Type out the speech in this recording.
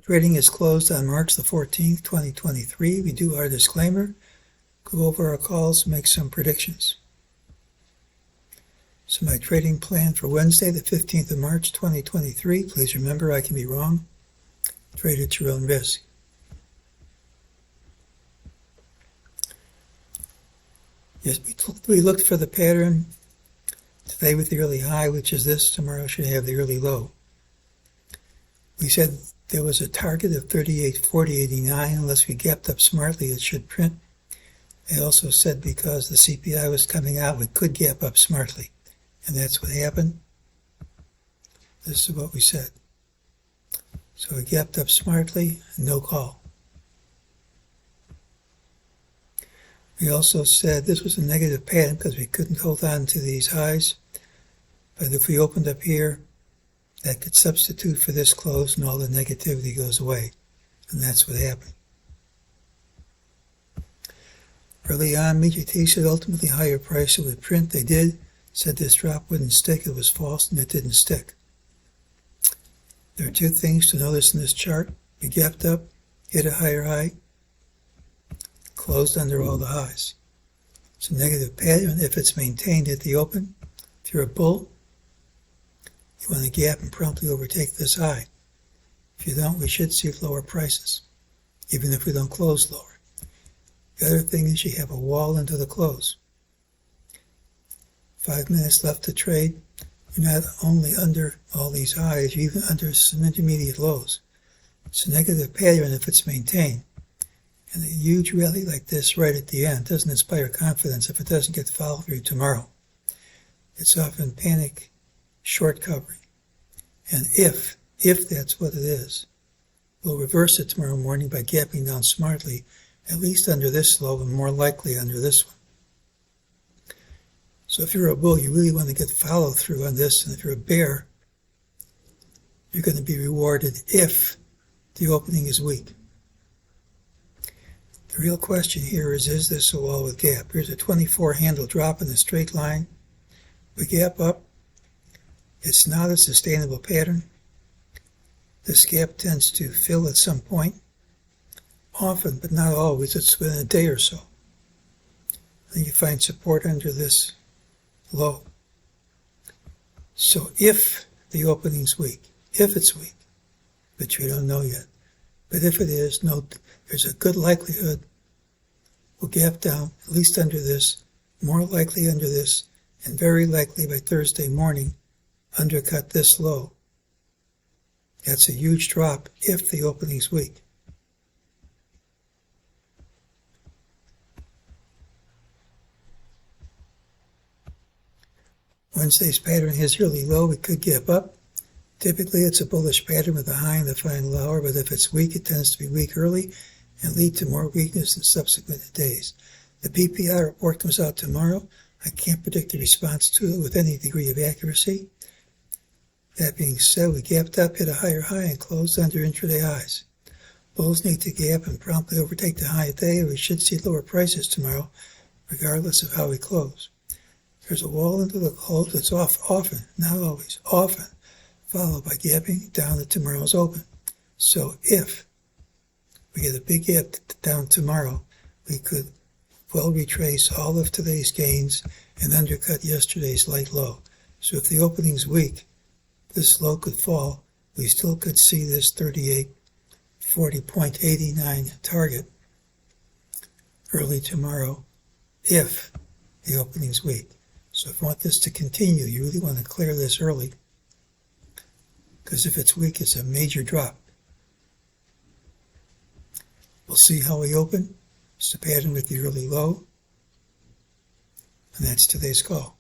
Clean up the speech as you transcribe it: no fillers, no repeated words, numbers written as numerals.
Trading is closed on March the 14th, 2023. We do our disclaimer, go over our calls, make some predictions. So my trading plan for Wednesday, the 15th of March, 2023. Please remember, I can be wrong. Trade at your own risk. Yes, we looked for the pattern today with the early high, which is this. Tomorrow should have the early low. We said there was a target of 38.4089. Unless we gapped up smartly, it should print. I also said because the CPI was coming out, we could gap up smartly. And that's what happened. This is what we said. So we gapped up smartly, no call. We also said this was a negative pattern because we couldn't hold on to these highs. But if we opened up here, that could substitute for this close and all the negativity goes away. And that's what happened. Early on, MEJT said ultimately higher price it would print. They did. Said this drop wouldn't stick. It was false and it didn't stick. There are two things to notice in this chart. We gapped up, hit a higher high, closed under all the highs. It's a negative pattern if it's maintained at the open. If you're a bull, you want to gap and promptly overtake this high. If you don't, we should see lower prices, even if we don't close lower. The other thing is you have a wall into the close. 5 minutes left to trade. You're not only under all these highs, you're even under some intermediate lows. It's a negative pattern if it's maintained. And a huge rally like this right at the end doesn't inspire confidence if it doesn't get followed through tomorrow. It's often panic short covering. And if that's what it is, we'll reverse it tomorrow morning by gapping down smartly, at least under this low and more likely under this one. So if you're a bull, you really want to get follow through on this, and if you're a bear, you're going to be rewarded if the opening is weak. The real question here is this a wall with gap? Here's a 24 handle drop in a straight line. We gap up. It's not a sustainable pattern. This gap tends to fill at some point. Often, but not always, it's within a day or so. Then you find support under this low. So if the opening's weak, if it's weak, which we don't know yet, but if it is, there's a good likelihood we'll gap down, at least under this, more likely under this, and very likely by Thursday morning, undercut this low. That's a huge drop if the opening's weak. Wednesday's pattern is really low. We could gap up. Typically, it's a bullish pattern with a high in the final hour, but if it's weak, it tends to be weak early and lead to more weakness in subsequent days. The PPI report comes out tomorrow. I can't predict the response to it with any degree of accuracy. That being said, we gapped up, hit a higher high, and closed under intraday highs. Bulls need to gap and promptly overtake the high today, or we should see lower prices tomorrow, regardless of how we close. There's a wall into the close that's often, not always, often, followed by gapping down at tomorrow's open. So if we get a big gap down tomorrow, we could well retrace all of today's gains and undercut yesterday's light low. So if the opening's weak, this low could fall. We still could see this 38.40.89 target early tomorrow if the opening's weak. So if you want this to continue, you really want to clear this early, because if it's weak, it's a major drop. We'll see how we open. It's the pattern with the early low, and that's today's call.